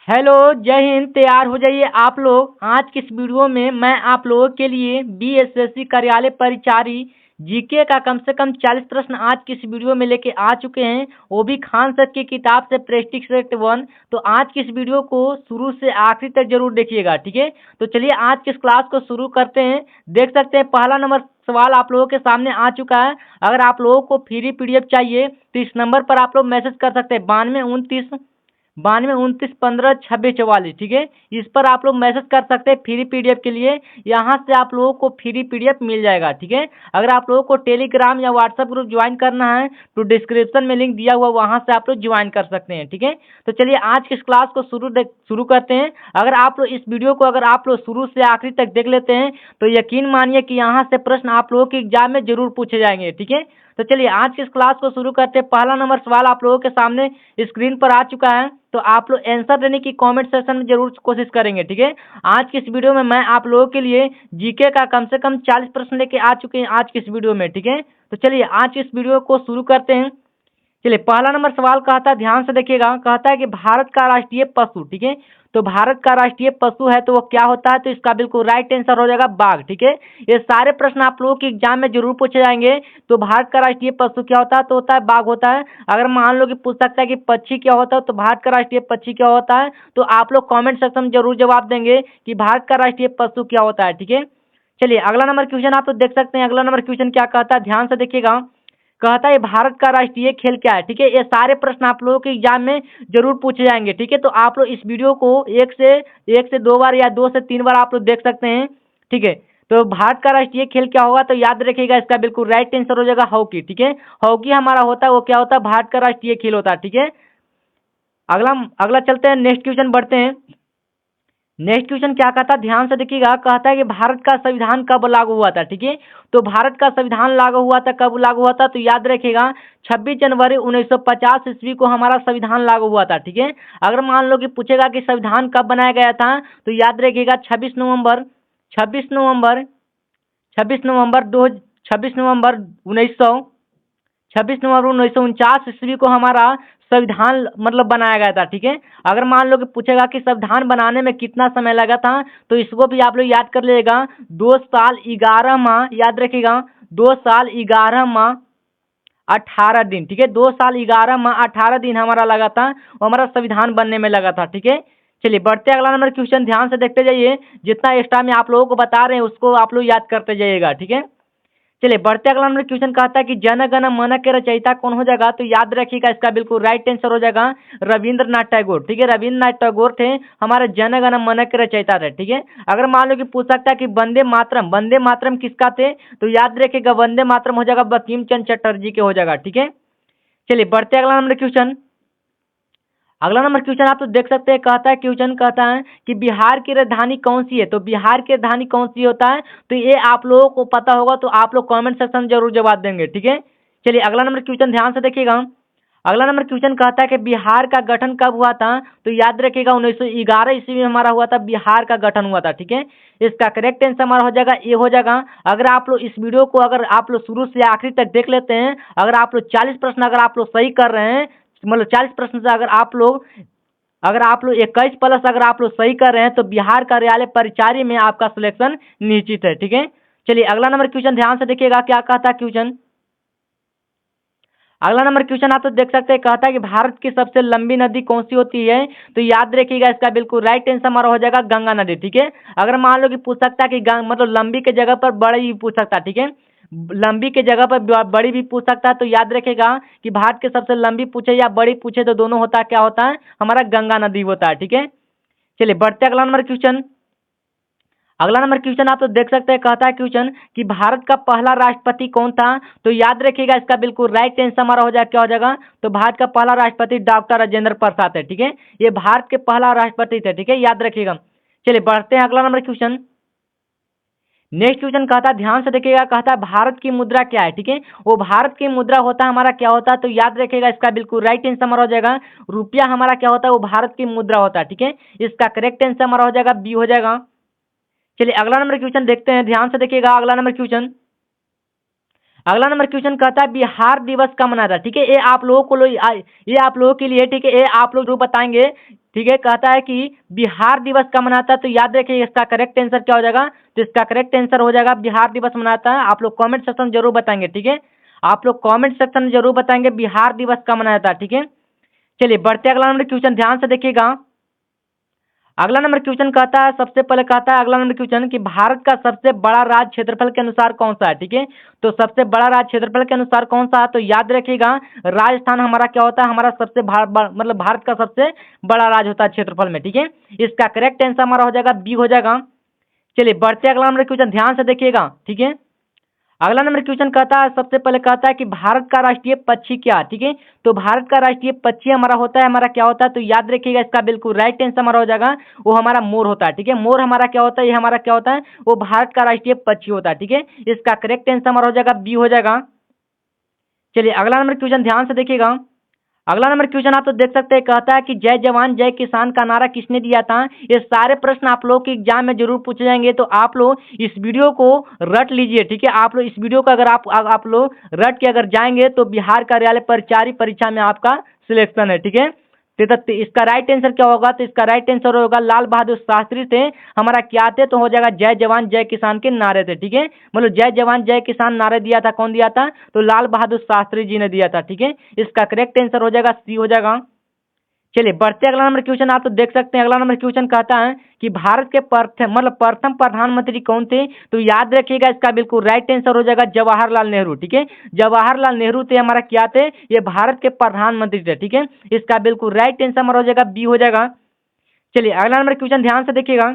Hello, जय हिंद। तैयार हो जाइए आप लोग। आज की इस वीडियो में मैं आप लोगों के लिए बीएसएससी कार्यालय परिचारी जीके का कम से कम 40 प्रश्न आज की इस वीडियो में लेके आ चुके हैं, वो भी खान सर की किताब से प्रेस्टिज सेट 1। तो आज की इस वीडियो को शुरू से आखिरी तक जरूर देखिएगा, ठीक है। तो चलिए आज की इस क्लास को शुरू करते हैं। देख सकते हैं पहला नंबर सवाल आप लोगों के सामने आ चुका है। अगर आप लोगों को फ्री पीडीएफ चाहिए तो इस नंबर पर आप लोग मैसेज कर सकते हैं 9229 15 26 44, ठीक है। इस पर आप लोग मैसेज कर सकते हैं फ्री पीडीएफ के लिए। यहाँ से आप लोगों को फ्री पीडीएफ मिल जाएगा, ठीक है। अगर आप लोगों को टेलीग्राम या व्हाट्सएप ग्रुप ज्वाइन करना है तो डिस्क्रिप्शन में लिंक दिया हुआ, वहाँ से आप लोग ज्वाइन कर सकते हैं, ठीक है। तो चलिए आज की इस क्लास को शुरू करते हैं। अगर आप लोग इस वीडियो को शुरू से आखिरी तक देख लेते हैं तो यकीन मानिए कि यहाँ से प्रश्न आप लोगों के एग्जाम में जरूर पूछे जाएंगे, ठीक है। तो चलिए आज की इस क्लास को शुरू करते हैं। पहला नंबर सवाल आप लोगों के सामने स्क्रीन पर आ चुका है। तो आप लोग आंसर देने की कमेंट सेक्शन में जरूर कोशिश करेंगे, ठीक है। आज की इस वीडियो में मैं आप लोगों के लिए जीके का कम से कम 40 प्रश्न लेके आ चुके हैं आज की इस वीडियो में, ठीक है। तो चलिए आज की इस वीडियो को शुरू करते हैं। चलिए पहला नंबर सवाल कहता है, ध्यान से देखिएगा। कहता है कि भारत का राष्ट्रीय पशु, ठीक है। तो भारत का राष्ट्रीय पशु है तो वो क्या होता है? तो इसका बिल्कुल राइट आंसर हो जाएगा बाघ, ठीक है। ये सारे प्रश्न आप लोगों के एग्जाम में जरूर पूछे जाएंगे। तो भारत का राष्ट्रीय पशु क्या होता है? तो होता है बाघ होता है। अगर मान लो कि पूछ सकता है कि पक्षी क्या होता है, तो भारत का राष्ट्रीय पक्षी क्या होता है? तो आप लोग कॉमेंट सेक्शन में जरूर जवाब देंगे कि भारत का राष्ट्रीय पशु क्या होता है, ठीक है। चलिए अगला नंबर क्वेश्चन आप तो देख सकते हैं। अगला नंबर क्वेश्चन क्या कहता है, ध्यान से देखिएगा। कहता है भारत का राष्ट्रीय खेल क्या है, ठीक है। ये सारे प्रश्न आप लोगों के एग्जाम में जरूर पूछे जाएंगे, ठीक है। तो आप लोग इस वीडियो को एक से दो बार या 2 से 3 बार आप लोग देख सकते हैं, ठीक है। तो भारत का राष्ट्रीय खेल क्या होगा? तो याद रखिएगा इसका बिल्कुल राइट आंसर हो जाएगा हॉकी, ठीक है। हॉकी हमारा होता है, वो क्या होता है? भारत का राष्ट्रीय खेल होता है, ठीक है। अगला अगला चलते हैं, नेक्स्ट क्वेश्चन बढ़ते हैं। नेक्स्ट क्वेश्चन क्या कहता है, ध्यान से देखिएगा। कहता है कि भारत का संविधान कब लागू हुआ था, ठीक है। तो भारत का संविधान लागू हुआ था, कब लागू हुआ था? तो याद रखिएगा 26 जनवरी 1950 ईस्वी को हमारा संविधान लागू हुआ था, ठीक है। अगर मान लो कि पूछेगा कि संविधान कब बनाया गया था, तो याद रखिएगा 26 नवंबर 26 नवंबर 1949 ईस्वी को हमारा संविधान मतलब बनाया गया था, ठीक है। अगर मान लो कि पूछेगा कि संविधान बनाने में कितना समय लगा था, तो इसको भी आप लोग याद कर लीजिएगा। 2 साल 11 माह, याद रखिएगा 2 साल 11 माह 18 दिन, ठीक है। 2 साल 11 माह 18 दिन हमारा लगा था, वो हमारा संविधान बनने में लगा था, ठीक है। चलिए बढ़ते अगला नंबर क्वेश्चन, ध्यान से देखते जाइए। जितना एक्स्ट्रा में आप लोगों को बता रहे हैं उसको आप लोग याद करते जाइएगा, ठीक है। चलिए बढ़ते अगला नंबर क्वेश्चन कहता है कि जन गण मन के रचयिता कौन हो जाएगा? तो याद रखिएगा इसका बिल्कुल राइट आंसर हो जाएगा रविंद्रनाथ टैगोर, ठीक है। रविंद्रनाथ टैगोर थे हमारे जन गण मन के रचयिता थे, ठीक है। अगर मान लो कि पूछ सकता है कि वंदे मातरम किसका थे? तो याद रखिएगा वंदे मातरम हो जाएगा बंकिम चंद्र चटर्जी के हो जाएगा, ठीक है। चलिए बढ़ते अगला नंबर क्वेश्चन। अगला नंबर क्वेश्चन आप तो देख सकते हैं। कहता है क्वेश्चन कहता है कि बिहार की राजधानी कौन सी है? तो बिहार की राजधानी कौन सी होता है? तो ये आप लोगों को पता होगा, तो आप लोग कमेंट सेक्शन में जरूर जवाब देंगे, ठीक है। चलिए अगला नंबर क्वेश्चन ध्यान से देखिएगा। अगला नंबर क्वेश्चन कहता है कि बिहार का गठन कब हुआ था? तो याद रखिएगा 1911 ईस्वी में हमारा हुआ था, बिहार का गठन हुआ था, ठीक है। इसका करेक्ट आंसर हमारा हो जाएगा ए हो जाएगा। अगर आप लोग इस वीडियो को शुरू से आखिरी तक देख लेते हैं, अगर आप लोग 40 प्रश्न अगर आप लोग सही कर रहे हैं, मतलब 40 प्रश्न से अगर आप लोग 21 प्लस अगर आप लोग सही कर रहे हैं, तो बिहार कार्यालय परिचारी में आपका सिलेक्शन निश्चित है, ठीक है। चलिए अगला नंबर क्वेश्चन ध्यान से देखिएगा क्या कहता है क्वेश्चन। अगला नंबर क्वेश्चन आप तो देख सकते हैं। कहता है कि भारत की सबसे लंबी नदी कौन सी होती है? तो याद रखिएगा इसका बिल्कुल राइट आंसर हमारा हो जाएगा गंगा नदी, ठीक है। अगर मान लो कि पूछ सकता है कि मतलब लंबी के जगह पर बड़ी भी पूछ सकता है, ठीक है। लंबी के जगह पर बड़ी भी पूछ सकता है। तो याद रखेगा कि भारत के सबसे लंबी पूछे या बड़ी पूछे तो दोनों होता है, क्या होता है? हमारा गंगा नदी होता है, ठीक है। चलिए बढ़ते अगला नंबर क्वेश्चन। अगला नंबर क्वेश्चन आप तो देख सकते हैं। कहता है क्वेश्चन कि भारत का पहला राष्ट्रपति कौन था? तो याद रखिएगा इसका बिल्कुल राइट आंसर हमारा हो जाएगा, क्या हो जाएगा? तो भारत का पहला राष्ट्रपति डॉक्टर राजेंद्र प्रसाद है, ठीक है। ये भारत के पहला राष्ट्रपति थे, ठीक है, याद रखिएगा। चलिए बढ़ते हैं अगला नंबर क्वेश्चन। नेक्स्ट क्वेश्चन कहता है, ध्यान से देखिएगा। कहता है भारत की मुद्रा क्या है, ठीक है। वो भारत की मुद्रा होता है हमारा, क्या होता है? तो याद रखिएगा इसका बिल्कुल राइट आंसर हमारा हो जाएगा रुपया। हमारा क्या होता है? वो भारत की मुद्रा होता है, ठीक है। इसका करेक्ट आंसर हमारा हो जाएगा बी हो जाएगा। चलिए अगला नंबर क्वेश्चन देखते हैं, ध्यान से देखिएगा। अगला नंबर क्वेश्चन कहता है बिहार दिवस कब मनाया था, ठीक है। ये आप लोगों के लिए, ठीक है, ये आप लोग जो बताएंगे, ठीक है। कहता है कि बिहार दिवस का मनाता है, तो याद रखिए इसका करेक्ट आंसर क्या हो जाएगा, तो इसका करेक्ट आंसर हो जाएगा बिहार दिवस मनाता है। आप लोग कमेंट सेक्शन में जरूर बताएंगे, ठीक है। आप लोग कमेंट सेक्शन में जरूर बताएंगे बिहार दिवस का मनाया था, ठीक है। चलिए बढ़ते अगला नंबर क्वेश्चन, ध्यान से देखिएगा। अगला नंबर क्वेश्चन कहता है, सबसे पहले कहता है अगला नंबर क्वेश्चन कि भारत का सबसे बड़ा राज्य क्षेत्रफल के अनुसार कौन सा है, ठीक है। तो सबसे बड़ा राज्य क्षेत्रफल के अनुसार कौन सा है, तो याद रखिएगा राजस्थान हमारा क्या होता है, हमारा सबसे मतलब भारत का सबसे बड़ा राज्य होता है क्षेत्रफल में, ठीक है। इसका करेक्ट आंसर हमारा हो जाएगा बी हो जाएगा। चलिए बढ़ते अगला नंबर क्वेश्चन, ध्यान से देखिएगा, ठीक है। अगला नंबर क्वेश्चन कहता है, सबसे पहले कहता है कि भारत का राष्ट्रीय पक्षी क्या है, ठीक है। तो भारत का राष्ट्रीय पक्षी हमारा होता है, हमारा क्या होता है, तो याद रखिएगा इसका बिल्कुल राइट आंसर हमारा हो जाएगा वो हमारा मोर होता है, ठीक है। मोर हमारा क्या होता है, ये हमारा क्या होता है, वो भारत का राष्ट्रीय पक्षी होता है, ठीक है। इसका करेक्ट आंसर हमारा हो जाएगा बी हो जाएगा। चलिए अगला नंबर क्वेश्चन ध्यान से देखिएगा। अगला नंबर क्वेश्चन आप तो देख सकते हैं, कहता है कि जय जवान जय किसान का नारा किसने दिया था। ये सारे प्रश्न आप लोग के एग्जाम में जरूर पूछे जाएंगे, तो आप लोग इस वीडियो को रट लीजिए, ठीक है। आप लोग इस वीडियो को अगर आप लोग रट के अगर जाएंगे तो बिहार कार्यालय परिचारी परीक्षा में आपका सिलेक्शन है, ठीक है। तो इसका राइट आंसर क्या होगा, तो इसका राइट आंसर होगा लाल बहादुर शास्त्री थे हमारा क्या थे, तो हो जाएगा जय जवान जय किसान के नारे थे, ठीक है। मतलब जय जवान जय किसान नारे दिया था, कौन दिया था, तो लाल बहादुर शास्त्री जी ने दिया था, ठीक है। इसका करेक्ट आंसर हो जाएगा सी हो जाएगा। चलिए बढ़ते अगला नंबर क्वेश्चन आप तो देख सकते हैं। अगला नंबर क्वेश्चन कहता है कि भारत के प्रथम प्रधानमंत्री कौन थे, तो याद रखिएगा इसका बिल्कुल राइट आंसर हो जाएगा जवाहरलाल नेहरू, ठीक है। जवाहरलाल नेहरू थे हमारा क्या थे, ये भारत के प्रधानमंत्री थे, ठीक है। इसका बिल्कुल राइट आंसर हमारा हो जाएगा बी हो जाएगा। चलिए अगला नंबर क्वेश्चन ध्यान से देखिएगा।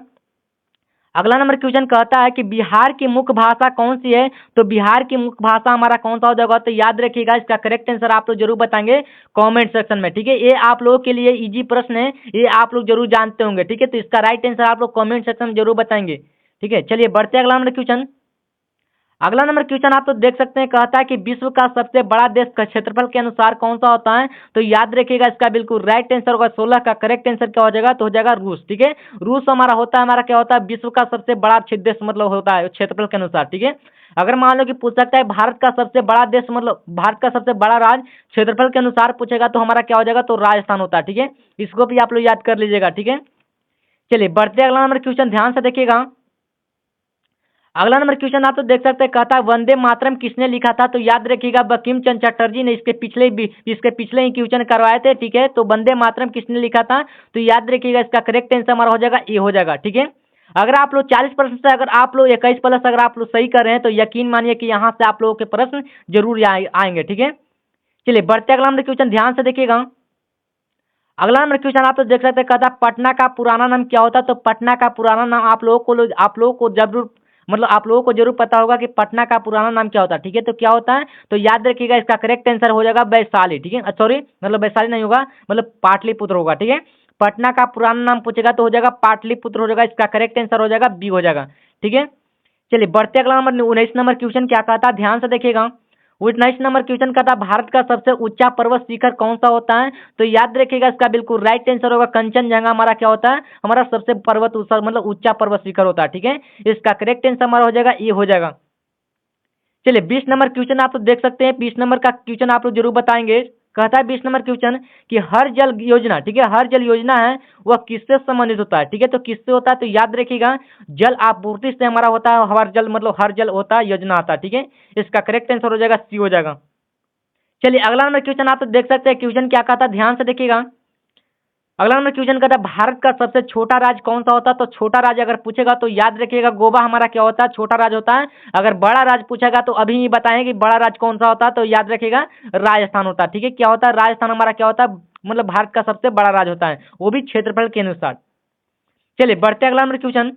अगला नंबर क्वेश्चन कहता है कि बिहार की मुख्य भाषा कौन सी है, तो बिहार की मुख्य भाषा हमारा कौन सा हो जाएगा, तो याद रखिएगा इसका करेक्ट आंसर आप लोग जरूर बताएंगे कमेंट सेक्शन में, ठीक है। ये आप लोगों के लिए इजी प्रश्न है, ये आप लोग जरूर जानते होंगे, ठीक है। तो इसका राइट आंसर आप लोग कमेंट सेक्शन में जरूर बताएंगे, ठीक है। चलिए बढ़ते अगला नंबर क्वेश्चन। अगला नंबर क्वेश्चन आप तो देख सकते हैं, कहता है कि विश्व का सबसे बड़ा देश का क्षेत्रफल के अनुसार कौन सा होता है, तो याद रखिएगा इसका बिल्कुल राइट आंसर होगा 16 का करेक्ट आंसर क्या हो जाएगा, तो हो जाएगा रूस, ठीक है। रूस हमारा होता है, हमारा क्या होता है, विश्व का सबसे बड़ा देश मतलब होता है क्षेत्रफल के अनुसार, ठीक है। अगर मान लो कि पूछ सकता है भारत का सबसे बड़ा देश मतलब भारत का सबसे बड़ा राज्य क्षेत्रफल के अनुसार पूछेगा, तो हमारा क्या हो जाएगा, तो राजस्थान होता है, ठीक है। इसको भी आप लोग याद कर लीजिएगा, ठीक है। चलिए बढ़ते अगला नंबर क्वेश्चन, ध्यान से देखिएगा। अगला नंबर क्वेश्चन आप तो देख सकते हैं, कहता है वंदे मातरम किसने लिखा था, तो याद रखिएगा बंकिम चंद्र चटर्जी ने इसके पिछले ही क्वेश्चन करवाए थे, ठीक है। तो वंदे मातरम किसने लिखा था, तो याद रखिएगा इसका करेक्ट आंसर हमारा हो जाएगा ए हो जाएगा, ठीक है। अगर आप लोग 40% से अगर आप लोग 21+ अगर आप लोग सही कर रहे हैं, तो यकीन मानिए कि यहाँ से आप लोगों के प्रश्न जरूर आएंगे, ठीक है। चलिए बढ़ते अगला नंबर क्वेश्चन, ध्यान से देखिएगा। अगला नंबर क्वेश्चन आप तो देख सकते हैं, कहता है पटना का पुराना नाम क्या होता है, तो पटना का पुराना नाम आप लोगों को जरूर मतलब आप लोगों को जरूर पता होगा कि पटना का पुराना नाम क्या होता है, ठीक है। तो क्या होता है, तो याद रखिएगा इसका करेक्ट आंसर हो जाएगा वैशाली, ठीक है। सॉरी मतलब वैशाली नहीं होगा, मतलब पाटलिपुत्र होगा, ठीक है। पटना का पुराना नाम पूछेगा तो हो जाएगा पाटलिपुत्र हो जाएगा, इसका करेक्ट आंसर हो जाएगा बी हो जाएगा, ठीक है। चलिए बढ़ते अगला नंबर 19 नंबर क्वेश्चन क्या कहता है, ध्यान से देखिएगा। 19 नंबर क्वेश्चन का था भारत का सबसे ऊंचा पर्वत शिखर कौन सा होता है, तो याद रखिएगा इसका बिल्कुल राइट आंसर होगा कंचनजंगा हमारा क्या होता है, हमारा सबसे मतलब ऊंचा पर्वत शिखर होता है, ठीक है। इसका करेक्ट आंसर हमारा हो जाएगा ये हो जाएगा। चलिए 20 नंबर क्वेश्चन आप तो देख सकते हैं, 20 नंबर का क्वेश्चन आप लोग जरूर बताएंगे। कहता है 20 नंबर क्वेश्चन कि हर जल योजना, ठीक है, हर जल योजना है वह किससे संबंधित होता है, ठीक है। तो किससे होता है, तो याद रखिएगा जल आपूर्ति से हमारा होता है, हर जल मतलब हर जल होता है योजना आता है, ठीक है। इसका करेक्ट आंसर हो जाएगा सी हो जाएगा। चलिए अगला नंबर क्वेश्चन आप तो देख सकते हैं, क्वेश्चन क्या कहता है, ध्यान से देखिएगा। अगला नंबर क्वेश्चन कहता है भारत का सबसे छोटा राज्य कौन सा होता है, तो छोटा राज्य अगर पूछेगा तो याद रखिएगा गोवा हमारा क्या होता है, छोटा राज्य होता है। अगर बड़ा राज्य पूछेगा तो अभी ही बताएं कि बड़ा राज्य कौन सा होता है, तो याद रखिएगा राजस्थान होता है, ठीक है। क्या होता है, राजस्थान हमारा क्या होता है, मतलब भारत का सबसे बड़ा राज्य होता है, वो भी क्षेत्रफल के अनुसार। चलिए बढ़ते अगला नंबर क्वेश्चन।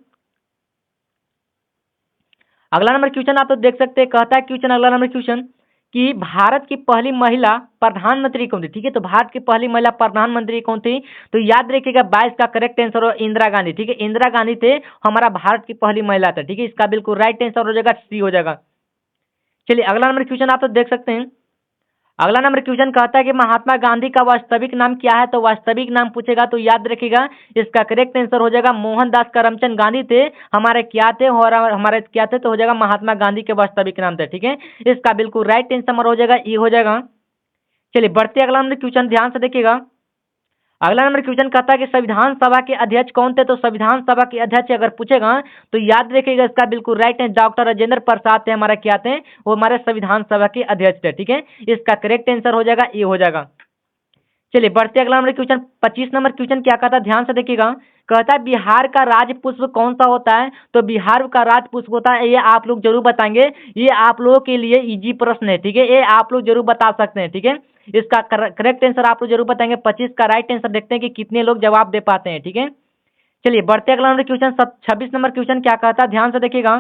अगला नंबर क्वेश्चन आप तो देख सकते हैं, कहता है क्वेश्चन अगला नंबर क्वेश्चन कि भारत की पहली महिला प्रधानमंत्री कौन थी, ठीक है। तो भारत की पहली महिला प्रधानमंत्री कौन थी, तो याद रखिएगा 22 का करेक्ट आंसर हो इंदिरा गांधी, ठीक है। इंदिरा गांधी थे हमारा भारत की पहली महिला था, ठीक है। इसका बिल्कुल राइट आंसर हो जाएगा सी हो जाएगा। चलिए अगला नंबर क्वेश्चन आप तो देख सकते हैं। अगला नंबर क्वेश्चन कहता है कि महात्मा गांधी का वास्तविक नाम क्या है, तो वास्तविक नाम पूछेगा तो याद रखिएगा इसका करेक्ट आंसर हो जाएगा मोहनदास करमचंद गांधी थे हमारे क्या थे, और हमारे क्या थे, तो हो जाएगा महात्मा गांधी के वास्तविक नाम थे, ठीक है। इसका बिल्कुल राइट आंसर हो जाएगा ये हो जाएगा। चलिए बढ़ते अगला नंबर क्वेश्चन, ध्यान से देखिएगा। अगला नंबर क्वेश्चन कहता है कि संविधान सभा के अध्यक्ष कौन थे? तो संविधान सभा के अध्यक्ष अगर पूछेगा तो याद रखिएगा इसका बिल्कुल राइट है डॉक्टर राजेंद्र प्रसाद थे, हमारा क्या थे? वो हमारे संविधान सभा के अध्यक्ष थे। ठीक है, इसका करेक्ट आंसर हो जाएगा ए हो जाएगा। चलिए बढ़ते अगला नंबर क्वेश्चन 25 नंबर क्वेश्चन क्या कहता है, ध्यान से देखिएगा। कहता है बिहार का राज पुष्प कौन सा होता है? तो बिहार का राज पुष्प होता है, ये आप लोग जरूर बताएंगे, ये आप लोगों के लिए इजी प्रश्न है। ठीक है, ये आप लोग जरूर बता सकते हैं। ठीक है, इसका करेक्ट आंसर आप लोग जरूर बताएंगे। 25 का राइट आंसर देखते हैं कि कितने लोग जवाब दे पाते हैं। ठीक है, चलिए बढ़ते अगला नंबर क्वेश्चन 26 नंबर क्वेश्चन क्या कहता है, ध्यान से देखिएगा।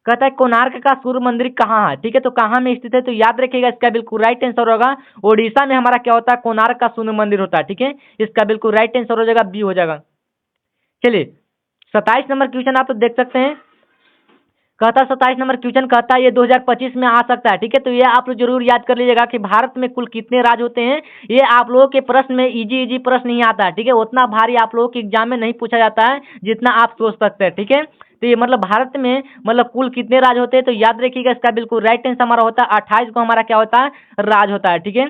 कहता है कोणार्क का सूर्य मंदिर कहाँ है? ठीक है, तो कहाँ में स्थित है? तो याद रखिएगा इसका बिल्कुल राइट आंसर होगा ओडिशा में हमारा क्या होता है? कोणार्क का सूर्य मंदिर होता है। ठीक है, इसका बिल्कुल राइट आंसर हो जाएगा बी हो जाएगा। चलिए 27 नंबर क्वेश्चन आप तो देख सकते हैं। कहता 27 नंबर क्वेश्चन कहता है ये 2025 में आ सकता है। ठीक है, तो ये आप लोग जरूर याद कर लीजिएगा कि भारत में कुल कितने राज्य होते हैं। ये आप लोगों के प्रश्न में इजी प्रश्न नहीं आता है। ठीक है, उतना भारी आप लोगों के एग्जाम में नहीं पूछा जाता है जितना आप सोच सकते हैं। ठीक है, तो ये मतलब भारत में मतलब कुल कितने राज्य होते हैं? तो याद रखिएगा इसका बिल्कुल राइट आंसर हमारा होता है 28 को हमारा क्या होता है? राज्य होता है। ठीक है,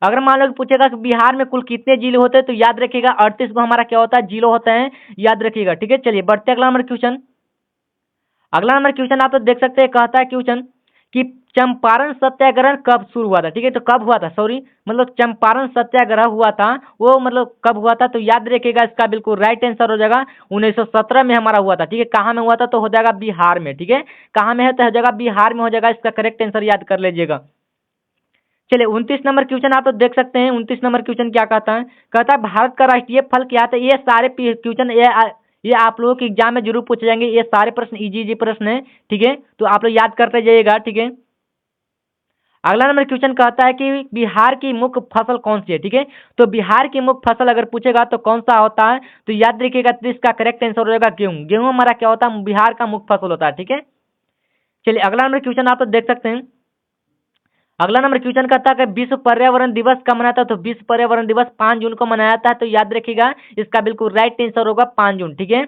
अगर मान लो कि पूछेगा कि बिहार में कुल कितने जिले होते हैं? तो याद रखिएगा 38 को हमारा क्या होता है? जिले होते हैं, याद रखिएगा। ठीक है, चलिए बढ़ते अगला नंबर क्वेश्चन। अगला नंबर क्वेश्चन आप तो देख सकते हैं। कहता है क्वेश्चन कि चंपारण सत्याग्रह कब शुरू हुआ था? ठीक है, तो कब हुआ था, सॉरी मतलब चंपारण सत्याग्रह हुआ था वो मतलब कब हुआ था? तो याद रखिएगा इसका बिल्कुल राइट आंसर हो जाएगा 1917 में हमारा हुआ था। ठीक है, कहाँ में हुआ था? तो हो जाएगा बिहार में। ठीक है, कहाँ में है? तो हो जाएगा बिहार में हो जाएगा। इसका करेक्ट आंसर याद कर लीजिएगा। चलिए 29 नंबर क्वेश्चन आप तो देख सकते हैं। 29 नंबर क्वेश्चन क्या कहता है? कहता है भारत का राष्ट्रीय फल क्या था? ये सारे क्वेश्चन ये आप लोगों के एग्जाम में जरूर पूछे जाएंगे। ये सारे प्रश्न इजी प्रश्न है। ठीक है, तो आप लोग याद करते जाइएगा। ठीक है, अगला नंबर क्वेश्चन कहता है कि बिहार की मुख्य फसल कौन सी है? ठीक है, तो बिहार की मुख्य फसल अगर पूछेगा तो कौन सा होता है? तो याद रखिएगा तो इसका करेक्ट आंसर हो जाएगा गेहूं। गेहूं हमारा क्या होता है? बिहार का मुख्य फसल होता है। ठीक है, चलिए अगला नंबर क्वेश्चन आप तो देख सकते हैं। अगला नंबर क्वेश्चन कहता है कि विश्व पर्यावरण दिवस कब मनाता है? तो विश्व पर्यावरण दिवस 5 जून को मनाया जाता है। तो याद रखिएगा इसका बिल्कुल राइट आंसर होगा 5 जून। ठीक है,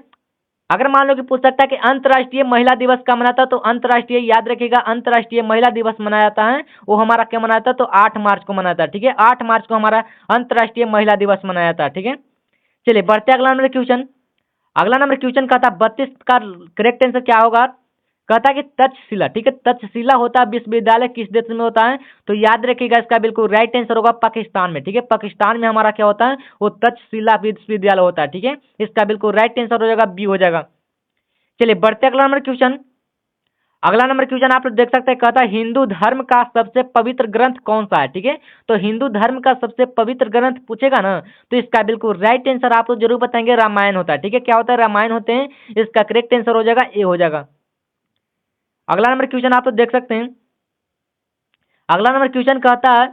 अगर मान लो कि पूछ सकता है कि अंतर्राष्ट्रीय महिला दिवस कब मनाता है? तो अंतर्राष्ट्रीय याद रखिएगा अंतर्राष्ट्रीय महिला दिवस मनाया जाता है वो हमारा क्या मनाया जाता है? तो 8 मार्च को मनाया जाता है। ठीक है, 8 मार्च को हमारा अंतर्राष्ट्रीय महिला दिवस मनाया जाता है। ठीक है, चलिए बढ़ते अगला नंबर क्वेश्चन। अगला नंबर क्वेश्चन कहता है 32 का करेक्ट आंसर क्या होगा? कहता है कि तक्षशिला। ठीक है, तक्षशिला होता है विश्वविद्यालय किस देश में होता है? तो याद रखिएगा इसका बिल्कुल राइट आंसर होगा पाकिस्तान में। ठीक है, पाकिस्तान में हमारा क्या होता है? वो तक्षशिला विश्वविद्यालय होता है। ठीक है, इसका बिल्कुल राइट आंसर हो जाएगा बी हो जाएगा। चलिए बढ़ते अगला नंबर क्वेश्चन। अगला नंबर क्वेश्चन आप लोग देख सकते हैं। कहता है हिंदू धर्म का सबसे पवित्र ग्रंथ कौन सा है? ठीक है, तो हिंदू धर्म का सबसे पवित्र ग्रंथ पूछेगा ना तो इसका बिल्कुल राइट आंसर आप लोग जरूर बताएंगे रामायण होता है। ठीक है, क्या होता है? रामायण होते हैं। इसका करेक्ट आंसर हो जाएगा ए हो जाएगा। अगला नंबर क्वेश्चन आप लोग देख सकते हैं। अगला नंबर क्वेश्चन कहता है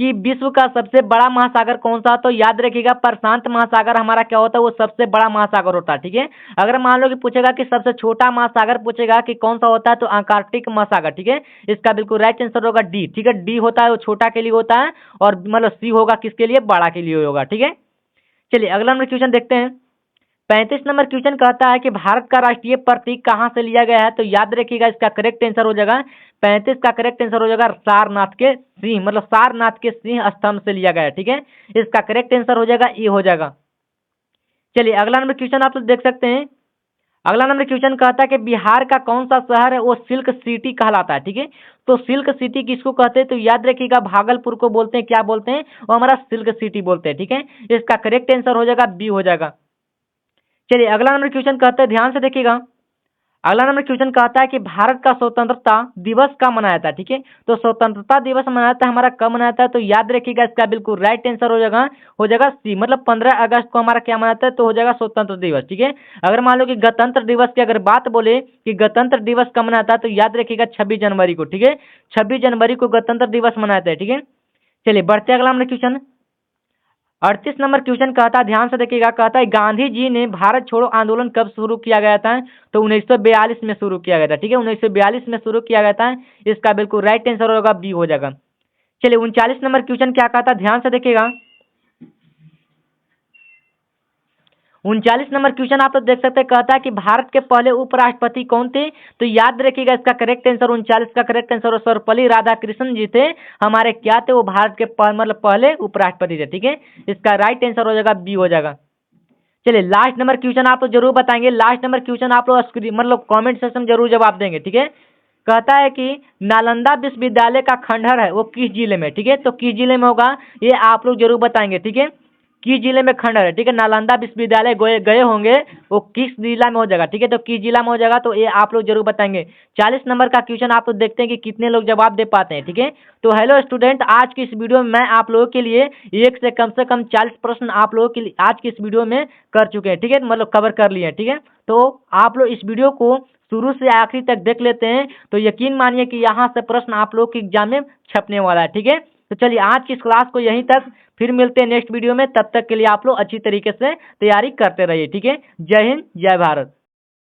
कि विश्व का सबसे बड़ा महासागर कौन सा? तो याद रखिएगा प्रशांत महासागर हमारा क्या होता है? वो सबसे बड़ा महासागर होता है। ठीक है, अगर मान लो कि पूछेगा कि सबसे छोटा महासागर पूछेगा कि कौन सा होता है? तो अंटार्कटिक महासागर। ठीक है, इसका बिल्कुल राइट आंसर होगा डी। ठीक है, डी होता है वो छोटा के लिए होता है और मतलब सी होगा किसके लिए? बड़ा के लिए होगा। ठीक है, चलिए अगला नंबर क्वेश्चन देखते हैं। 35 नंबर क्वेश्चन कहता है कि भारत का राष्ट्रीय प्रतीक कहाँ से लिया गया है? तो याद रखिएगा इसका करेक्ट आंसर हो जाएगा 35 का करेक्ट आंसर हो जाएगा सारनाथ के सिंह मतलब सारनाथ के सिंह स्तंभ से लिया गया है। ठीक है, इसका करेक्ट आंसर हो जाएगा ये हो जाएगा। चलिए अगला नंबर क्वेश्चन आप लोग देख सकते हैं। अगला नंबर क्वेश्चन कहता है कि बिहार का कौन सा शहर है वो सिल्क सिटी कहलाता है? ठीक है, तो सिल्क सिटी किसको कहते हैं? तो याद रखिएगा भागलपुर को बोलते हैं। क्या बोलते हैं? वो हमारा सिल्क सिटी बोलते हैं। ठीक है, इसका करेक्ट आंसर हो जाएगा बी हो जाएगा। चलिए अगला नंबर क्वेश्चन कहता है, ध्यान से देखिएगा। अगला नंबर क्वेश्चन कहता है कि भारत का स्वतंत्रता दिवस कब मनाया था? ठीक है, तो स्वतंत्रता दिवस मनाता है हमारा कब मनाता है? तो याद रखिएगा इसका बिल्कुल राइट आंसर हो जाएगा सी मतलब 15 अगस्त को हमारा क्या मनाता है? तो हो जाएगा स्वतंत्र दिवस। ठीक है, अगर मान लो कि गणतंत्र दिवस की अगर बात बोले कि गणतंत्र दिवस कब मनाता है? तो याद रखिएगा 26 जनवरी को। ठीक है, 26 जनवरी को गणतंत्र दिवस मनाता है। ठीक है, चलिए बढ़ते अगला नंबर क्वेश्चन। 38 नंबर क्वेश्चन कहता है, ध्यान से देखिएगा। कहता है गांधी जी ने भारत छोड़ो आंदोलन कब शुरू किया गया था? तो 1942 में शुरू किया गया था। ठीक है, 1942 में शुरू किया गया था। इसका बिल्कुल राइट आंसर होगा बी हो जाएगा। चलिए 39 नंबर क्वेश्चन क्या कहता है? ध्यान से देखिएगा। 39 नंबर क्वेश्चन आप लोग देख सकते हैं, कहता है कि भारत के पहले उपराष्ट्रपति कौन थे। तो याद रखिएगा इसका करेक्ट आंसर 39 का करेक्ट आंसर सर्वपल्ली राधाकृष्णन जी थे। हमारे क्या थे, वो भारत के मतलब पहले उपराष्ट्रपति थे। ठीक है, इसका राइट आंसर हो जाएगा बी हो जाएगा। चलिए लास्ट नंबर क्वेश्चन आप लोग जरूर बताएंगे। लास्ट नंबर क्वेश्चन आप लोग मतलब कमेंट सेक्शन में जरूर जवाब देंगे। ठीक है, कहता है कि नालंदा विश्वविद्यालय का खंडहर है वो किस जिले में। ठीक है, तो किस जिले में होगा ये आप लोग जरूर बताएंगे। ठीक है, किस जिले में खंडहर है। ठीक है, नालंदा विश्वविद्यालय गए होंगे, वो किस जिला में हो जाएगा। ठीक है, तो किस जिला में हो जाएगा, तो ये आप लोग जरूर बताएंगे। 40 नंबर का क्वेश्चन आप लोग देखते हैं कि कितने लोग जवाब दे पाते हैं। ठीक है, तो हेलो स्टूडेंट, आज की इस वीडियो में मैं आप लोगों के लिए एक से कम 40 प्रश्न आप लोगों के लिए आज की इस वीडियो में कर चुके हैं। ठीक है, मतलब कवर कर लिए हैं। ठीक है, तो आप लोग इस वीडियो को शुरू से आखिरी तक देख लेते हैं, तो यकीन मानिए कि यहाँ से प्रश्न आप लोग के एग्जाम में छपने वाला है। ठीक है, तो चलिए आज की इस क्लास को यहीं तक, फिर मिलते हैं नेक्स्ट वीडियो में। तब तक के लिए आप लोग अच्छी तरीके से तैयारी करते रहिए। ठीक है, जय हिंद, जय भारत।